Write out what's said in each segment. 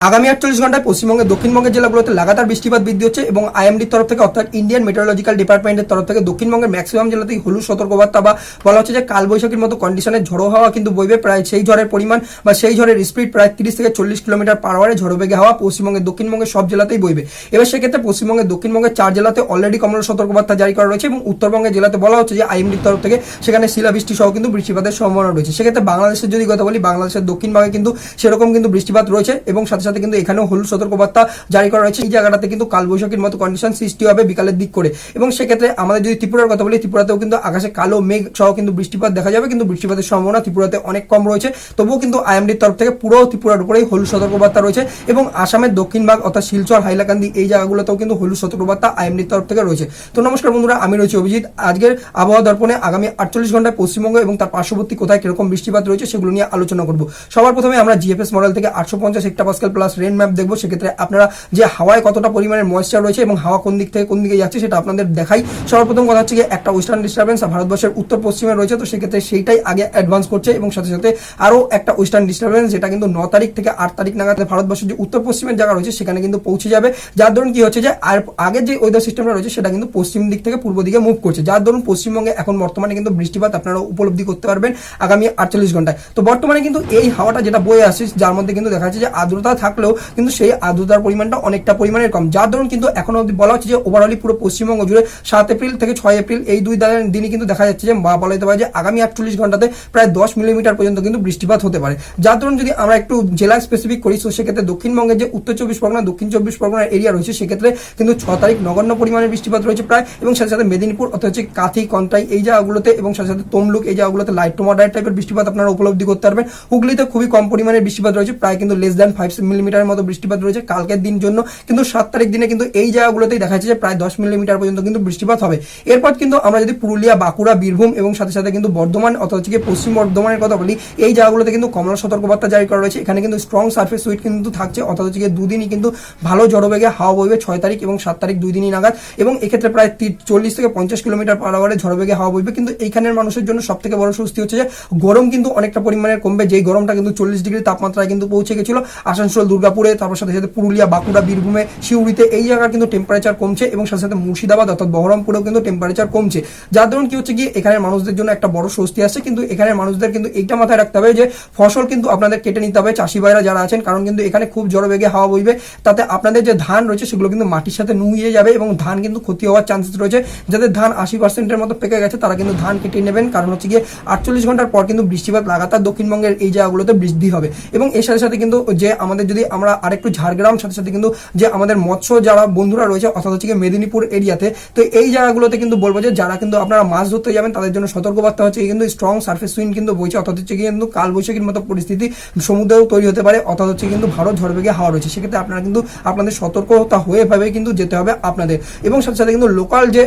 আগামী 48 ঘন্টায় পশ্চিমবঙ্গের দক্ষিণবঙ্গের জেলাগুলোতে লাগাতার বৃষ্টিপাত বৃদ্ধি হচ্ছে এবং আইএমডির তরফ থেকে অর্থাৎ ইন্ডিয়ান মেটেরোলজিক্যাল ডিপার্টমেন্টের তরফ থেকে দক্ষিণবঙ্গের ম্যাক্সিমাম জেলাতেই হলুদ সতর্কবার্তা বা বলা হচ্ছে যে কালবৈশাখীর মতো কন্ডিশনের ঝড়ো হাওয়া কিন্তু বইবে। প্রায় সেই ঝড়ের পরিমাণ বা সেই ঝড়ের স্পিড প্রায় 30 থেকে 40 কিলোমিটার পার আওয়ারে ঝড়ো বেগে হাওয়া পশ্চিমবঙ্গের দক্ষিণবঙ্গের সব জেলাতেই বইবে। এবার সেক্ষেত্রে পশ্চিমবঙ্গের দক্ষিণবঙ্গের 4 জেলাতে অলরেডি কমলা সতর্কবার্তা জারি করা রয়েছে এবং উত্তরবঙ্গের জেলাতে বলা হচ্ছে যে আইএমডির তরফ থেকে সেখানে শিলাবৃষ্টি সহ কিন্তু বৃষ্টিপাতের সম্ভাবনা রয়েছে। সেক্ষেত্রে বাংলাদেশের যদি কথা বলি, বাংলাদেশের দক্ষিণবঙ্গে কিন্তু সেরকম কিন্তু বৃষ্টিপাত রয়েছে এবং সাথে সাথে কিন্তু এখানেও হলুদ সতর্কবার্তা জারি করা হয়েছে। এই জায়গাটাতে কিন্তু কালবৈশাখীর মতো কন্ডিশন সৃষ্টি হবে বিকালের দিক করে এবং সেক্ষেত্রে আমাদের যদি ত্রিপুরার কথা বলি, ত্রিপুরাতেও কিন্তু আকাশে কালো মেঘ সহ কিন্তু বৃষ্টিপাত দেখা যাবে, কিন্তু বৃষ্টিপাতের সম্ভাবনা ত্রিপুরাতে অনেক কম রয়েছে। তবুও কিন্তু আইএমডির তরফ থেকে পুরো ত্রিপুরার উপরেই হলুদ সতর্কবার্তা রয়েছে এবং আসামের দক্ষিণ ভাগ অর্থাৎ শিলচর, হাইলাকান্দি এই জায়গাগুলোতেও কিন্তু হলুদ সতর্কবার্তা আইএমডির তরফ থেকে রয়েছে। তো নমস্কার বন্ধুরা, আমি রয়েছি অভিজিৎ। আজকের আবহাওয়া দর্পণে আগামী 48 ঘন্টায় পশ্চিমবঙ্গ এবং তার পার্শ্ববর্তী কোথায় কিরকম বৃষ্টিপাত রয়েছে সেগুলো নিয়ে আলোচনা করব। সবার প্রথমে আমরা জিএফএস মডেল থেকে 850 হেক্টোপাস্কেল প্লাস রেন ম্যাপ দেখবো। সেক্ষেত্রে আপনারা যে হাওয়ায় কতটা পরিমাণের ময়েশ্চার রয়েছে এবং হাওয়া কোন দিক থেকে কোন দিকে যাচ্ছে সেটা আপনাদের দেখাই। সবার প্রথম কথা হচ্ছে যে একটা ওয়েস্টার্ন ডিস্টারবেন্স ভারতবর্ষের উত্তর পশ্চিমে রয়েছে, তো সেক্ষেত্রে সেইটাই আগে অ্যাডভান্স করছে এবং সাথে সাথে আরো একটা ওয়েস্টার্ন ডিস্টারবেন্স যেটা কিন্তু 9 তারিখ থেকে 8 তারিখ নাগাদ ভারতবর্ষের যে উত্তর পশ্চিমের জায়গা রয়েছে সেখানে কিন্তু পৌঁছে যাবে। যার দরুন কি হচ্ছে যে আর আগের যে ওয়েদার সিস্টেমটা রয়েছে সেটা কিন্তু পশ্চিম দিক থেকে পূর্ব দিকে মুভ করছে, যার দরুন পশ্চিমবঙ্গে এখন বর্তমানে কিন্তু বৃষ্টিপাত আপনারা উপলব্ধি করতে পারবেন আগামী 48 ঘন্টায়। তো বর্তমানে কিন্তু এই হাওয়াটা যেটা বয়ে আসছে যার মধ্যে কিন্তু দেখা যাচ্ছে যে আর্দ্রতা থাকলেও কিন্তু সেই আর্দ্রতার পরিমাণটা অনেকটা পরিমাণের কম, যার দরুন কিন্তু এখন অবধি বলা হচ্ছে যে ওভারঅলি পুরো পশ্চিমবঙ্গ জুড়ে 7 এপ্রিল থেকে 6 এপ্রিল এই দুই দিনই কিন্তু দেখা যাচ্ছে যে বলা যেতে পারে যে আগামী 48 ঘন্টাতে প্রায় 10 মিলিমিটার পর্যন্ত কিন্তু বৃষ্টিপাত হতে পারে। যার দরুন যদি আমরা একটু জেলা স্পেসিফিক করি, তো সেক্ষেত্রে দক্ষিণবঙ্গের যে উত্তর 24 পরগনা, দক্ষিণ 24 পরগনার এরিয়া রয়েছে সেক্ষেত্রে কিন্তু 6 তারিখ নগণ্য পরিমাণের বৃষ্টিপাত রয়েছে প্রায়, এবং সাথে সাথে মেদিনীপুর অর্থাৎ হচ্ছে কাথি, কন্টাই এই জায়গাগুলোতে এবং সাথে সাথে তমলুক এই জায়গাগুলোতে লাইট টু মডারেট টাইপের বৃষ্টিপাত আপনারা উপলব্ধি করতে পারবেন। হুগলিতে খুবই কম পরিমাণের বৃষ্টিপাত রয়েছে, প্রায় কিন্তু লেস দ্যান 5 মিলিমিটারের মতো বৃষ্টিপাত রয়েছে কালকের দিন জন্য। কিন্তু 7 তারিখ দিনে কিন্তু এই জায়গাগুলোতেই দেখা যাচ্ছে যে প্রায় 10 মিলিমিটার পর্যন্ত কিন্তু বৃষ্টিপাত হবে। এরপর কিন্তু আমরা যদি পুরুলিয়া, বাঁকুড়া, বীরভূম এবং সাথে সাথে কিন্তু বর্ধমান অর্থাৎ হচ্ছে পশ্চিম বর্ধমানের কথা বলি, এই জায়গাগুলোতে কিন্তু কমলা সতর্কবার্তা জারি করা রয়েছে। এখানে কিন্তু স্ট্রং সার্ফেস উইন্ড কিন্তু থাকছে, অর্থাৎ হচ্ছে দুদিনই কিন্তু ভালো ঝড়ো বেগে হাওয়া বইবে 6 তারিখ এবং 7 তারিখ দুই দিনই নাগাদ, এবং এক্ষেত্রে প্রায় 40 থেকে 50 কিলোমিটার পার আওয়ারে ঝড়ো বেগে হাওয়া বইবে। কিন্তু এইখানের মানুষের জন্য সব থেকে বড় স্বস্তি হচ্ছে যে গরম কিন্তু অনেকটা পরিমাণের কমবে, যেই গরমটা কিন্তু 40 ডিগ্রি তাপমাত্রায় কিন্তু পৌঁছে গেছিল আসানসোল, দুর্গাপুরে, তারপর সাথে সাথে পুরুলিয়া, বাঁকুড়া, বীরভূমে, সিউড়িতে এই জায়গার কিন্তু টেম্পারেচার কমছে এবং সাথে সাথে মুর্শিদাবাদ অর্থাৎ বহরমপুরেও কিন্তু টেম্পারেচার কমছে। যার ধরুন কি হচ্ছে এখানের মানুষদের জন্য একটা বড় স্বস্তি আসছে। কিন্তু এখানের মানুষদের কিন্তু এইটা মাথায় রাখতে হবে যে ফসল কিন্তু আপনাদের কেটে নিতে হবে, চাষি ভাইরা যারা আছেন, কারণ কিন্তু এখানে খুব জোর বেগে হাওয়া বইবে, তাতে আপনাদের যে ধান রয়েছে সেগুলো কিন্তু মাটির সাথে নুয়ে যাবে এবং ধান কিন্তু ক্ষতি হওয়ার চান্সেস রয়েছে। যাদের ধান 80% মতো পেকে গেছে তারা কিন্তু ধান কেটে নেবেন, কারণ হচ্ছে 48 ঘন্টার পর কিন্তু বৃষ্টিপাত লাগাতার দক্ষিণবঙ্গের এই জায়গাগুলোতে বৃদ্ধি হবে। এবং এর সাথে সাথে কিন্তু যে আমাদের যদি আমরা আরেকটু ঝাড়গ্রাম, সাথে সাথে কিন্তু যে আমাদের মৎস্য যারা বন্ধুরা রয়েছে অর্থাৎ হচ্ছে মেদিনীপুর এরিয়াতে, তো এই জায়গাগুলোতে কিন্তু বলবো যে যারা কিন্তু আপনারা মাছ ধরতে যাবেন তাদের জন্য সতর্কবার্তা হচ্ছে কিন্তু স্ট্রং সার্ফেস উইন্ড কিন্তু বইছে, অর্থাৎ হচ্ছে কিন্তু কালবৈশাখীর মতো পরিস্থিতি সমুদ্রেও তৈরি হতে পারে, অর্থাৎ হচ্ছে কিন্তু ভারত ঝড় বেগে হাওয়া রয়েছে। সেক্ষেত্রে আপনারা কিন্তু আপনাদের সতর্কতা হয়ে ভাবে কিন্তু যেতে হবে আপনাদের, এবং সাথে সাথে কিন্তু লোকাল যে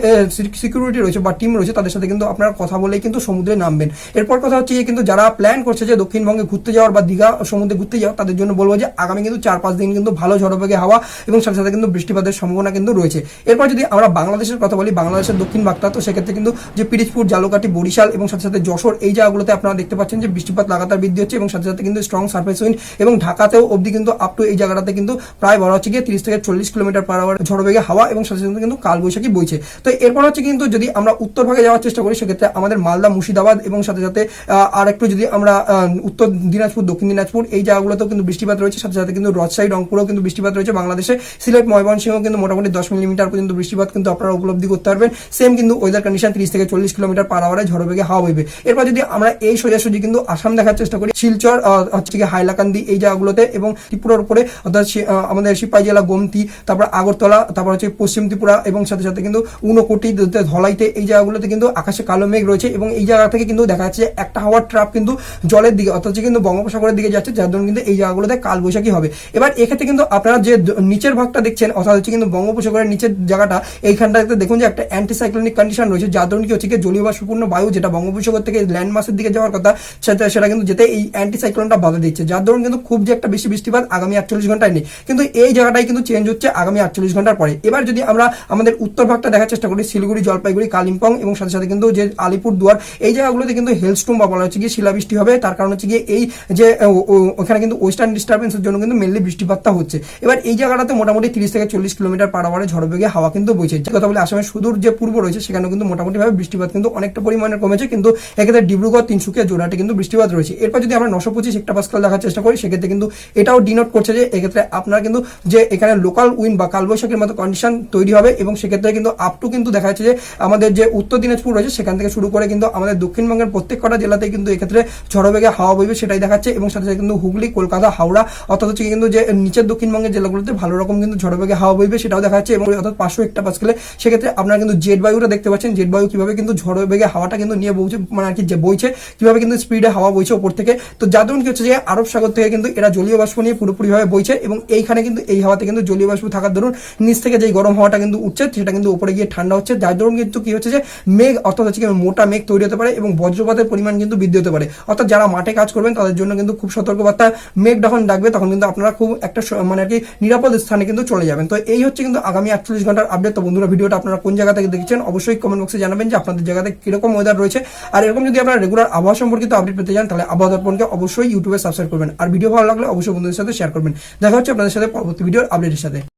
সিকিউরিটি রয়েছে বা টিম রয়েছে তাদের সাথে কিন্তু আপনারা কথা বলেই কিন্তু সমুদ্রে নামবেন। এরপর কথা হচ্ছে কিন্তু যারা প্ল্যান করছে যে দক্ষিণবঙ্গে ঘুরতে যাওয়ার বা দীঘা সমুদ্রে ঘুরতে যাওয়ার, তাদের জন্য বলবো যে আগামী কিন্তু 4-5 দিন কিন্তু ভালো ঝড় বেগে হাওয়া এবং সাথে সাথে কিন্তু বৃষ্টিপাতের সম্ভাবনা কিন্তু রয়েছে। এরপর যদি আমরা বাংলাদেশের কথা বলি, বাংলাদেশের দক্ষিণ ভাগটা, তো সেক্ষেত্রে কিন্তু যে পিরিজপুর, জালুকাঠি, বরিশাল এবং সাথে সাথে যশোর এই জায়গাগুলোতে আপনারা দেখতে পাচ্ছেন যে বৃষ্টিপাত লাগাতার বৃদ্ধি হচ্ছে এবং সাথে সাথে কিন্তু স্ট্রং সার্ফেস উইন্ড, এবং ঢাকাতেও অবধি কিন্তু আপ টু এই জায়গাটাতে কিন্তু প্রায় বড় হচ্ছে 30 থেকে 40 কিলোমিটার পার আওয়ার ঝড় বেগে হাওয়া এবং সাথে সাথে কিন্তু কালবৈশাখী বইছে। তো এরপর হচ্ছে কিন্তু যদি আমরা উত্তর ভাগে যাওয়ার চেষ্টা করি, সেক্ষেত্রে আমাদের মালদা, মুর্শিদাবাদ এবং সাথে সাথে আর একটু যদি আমরা উত্তর দিনাজপুর, দক্ষিণ দিনাজপুর এই জায়গাগুলোতেও কিন্তু বৃষ্টিপাত রয়েছে, সাথে সাথে কিন্তু রাজশাহী, রংপুরেও কিন্তু বৃষ্টিপাত রয়েছে বাংলাদেশে, সিলেট, ময়মনসিংহ কিন্তু মোটামুটি 10 মিলিমিটার পর্যন্ত বৃষ্টিপাত কিন্তু আপনারা উপলব্ধি করতে পারবেন। সেম কিন্তু ওয়েদার কন্ডিশন 30 থেকে 40 কিলোমিটার পার আওয়ারে ঝড় বেগে হাওয়া বইবে। এরপর যদি আমরা এই সোজাসুজি কিন্তু আসাম দেখার চেষ্টা করি, শিলচর হচ্ছে হাইলাকান্দি এই জায়গাগুলোতে এবং ত্রিপুরার উপরে অর্থাৎ আমাদের সিপাহী জেলা, গোমতি, তারপর আগরতলা, তারপর হচ্ছে পশ্চিম ত্রিপুরা এবং সাথে সাথে কিন্তু ঊনকোটি, ধলাইতে এই জায়গাগুলোতে কিন্তু আকাশে কালো মেঘ রয়েছে এবং এই জায়গা থেকে কিন্তু দেখা যাচ্ছে একটা হাওয়ার ট্রাপ কিন্তু জলের দিকে অর্থাৎ কিন্তু বঙ্গোপসাগরের দিকে যাচ্ছে, যার জন্য কিন্তু এই জায়গাগুলোতে কালবৈশাখী হবে। এবার এক্ষেত্রে কিন্তু আপনারা যে নিচের ভাগটা দেখছেন অর্থাৎ হচ্ছে কিন্তু বঙ্গোপসাগরের নিচের জায়গাটা, এইখানটাতে দেখুন যে একটা অ্যান্টিসাইক্লোনিক কন্ডিশন রয়েছে, যার ধরুন কি হচ্ছে জলীয় বাষ্পপূর্ণ বায়ু যেটা বঙ্গোপসাগর থেকে ল্যান্ড মাসের দিকে যাওয়ার কথা সেটা কিন্তু যেতে এই অ্যান্টিসাইক্লোনটা বাধা দিচ্ছে, যার ধরুন কিন্তু খুব যে একটা বেশি বৃষ্টিপাত আগামী 48 ঘন্টায় নেই, কিন্তু এই জায়গাটাই কিন্তু চেঞ্জ হচ্ছে আগামী 48 ঘন্টার পরে। এবার যদি আমরা আমাদের উত্তর ভাগটা দেখার চেষ্টা করি, শিলিগুড়ি, জলপাইগুড়ি, কালিম্পং এবং সাথে সাথে কিন্তু যে আলিপুর দুয়ার এই জায়গাগুলোতে কিন্তু হেলস্টোম বা বলা হচ্ছে শিলাবৃষ্টি হবে। তার কারণ হচ্ছে এই যে ওখানে কিন্তু ওয়েস্টার্ন ডিস্টারবেন্সের জন্য কিন্তু মেনলি বৃষ্টিপাতটা হচ্ছে। এবার এই জায়গাটাতে মোটামুটি 30 থেকে 40 কিলোমিটার পার আওয়ারে ঝড় বেগে হাওয়া কিন্তু বইছে। যে কথা বলে আসামের সুদূর যে পূর্ব রয়েছে সেখানে কিন্তু মোটামুটি ভাবে বৃষ্টিপাত কিন্তু অনেকটা পরিমাণে কমেছে, কিন্তু এক্ষেত্রে ডিব্রুগড়, তিনসুকিয়া, জোরহাটে কিন্তু বৃষ্টিপাত রয়েছে। এরপর যদি আমরা 925 হেক্টোপাস্কাল দেখার চেষ্টা করি সেক্ষেত্রে কিন্তু এটাও ডিনোট করছে যে এক্ষেত্রে আপনার কিন্তু যে এখানে লোকাল উইন্ড বা কালবৈশাখীর মতো কন্ডিশন তৈরি হবে, এবং সেক্ষেত্রে কিন্তু আপ টু কিন্তু দেখা যাচ্ছে যে আমাদের যে উত্তর দিনাজপুর রয়েছে সেখান থেকে শুরু করে কিন্তু আমাদের দক্ষিণবঙ্গের প্রত্যেক কটা জেলাতেই কিন্তু এক্ষেত্রে ঝড়ো বেগে হাওয়া বইবে সেটাই দেখাচ্ছে। এবং সাথে সাথে কিন্তু হুগলি, কলকাতা, হাওড়া অর্থাৎ হচ্ছে কিন্তু যে নিচের দক্ষিণবঙ্গের জেলাগুলোতে ভালো রকম কিন্তু ঝড়ো বেগে হাওয়া বইবে সেটাও দেখা যাচ্ছে। এবং অর্থাৎ 500 হেক্টোপাস্কালে সেক্ষেত্রে আপনারা কিন্তু জেট বায়ুটা দেখতে পাচ্ছেন, জেট বায়ু কিভাবে কিন্তু ঝড়ো বেগে হাওয়াটা কিন্তু নিয়ে বইছে, মানে আর কি যে বইছে কিভাবে কিন্তু স্পিডে হাওয়া বইছে উপর থেকে। তো যার ধরুন কি হচ্ছে যে আরব সাগর থেকে কিন্তু এরা জলীয় বাষ্প নিয়ে পুরোপুরি ভাবে বইছে, এবং এইখানে কিন্তু এই হাওয়াতে কিন্তু জলীয় বাষ্প থাকার দরুন নিচ থেকে যে গরম হাওয়াটা কিন্তু উঠছে সেটা কিন্তু উপরে গিয়ে ঠান্ডা হচ্ছে, যার দরুন কিন্তু কি হচ্ছে যে মেঘ অর্থাৎ হচ্ছে মোটা মেঘ তৈরি হতে পারে এবং বজ্রপাতের পরিমাণ কিন্তু বৃদ্ধি হতে পারে। অর্থাৎ যারা মাঠে কাজ করবেন তাদের জন্য কিন্তু খুব সতর্কবার্তা, মেঘ যখন ডাকবে তখন কিন্তু আপনারা খুব একটা মানে আর কি নিরাপদ স্থানে কিন্তু চলে যাবেন। তো এই হচ্ছে কিন্তু আগামী 48 ঘন্টার আপডেট। তো বন্ধুরা ভিডিওটা আপনারা কোন জায়গা থেকে দেখছেন অবশ্যই কমেন্ট বক্সে জানাবেন যে আপনাদের জায়গাতে কিরকম ওয়েদার রয়েছে। আর এরকম যদি আপনারা রেগুলার আবহাওয়া সম্পর্কিত আপডেট পেতে চান তাহলে আবহাওয়া দর্পণকে অবশ্যই ইউটিউবে সাবস্ক্রাইব করবেন, আর ভিডিও ভালো লাগলে অবশ্যই বন্ধুদের সাথে শেয়ার করবেন। দেখা হচ্ছে আপনাদের সাথে পরবর্তী ভিডিওর আপডেটের সাথে।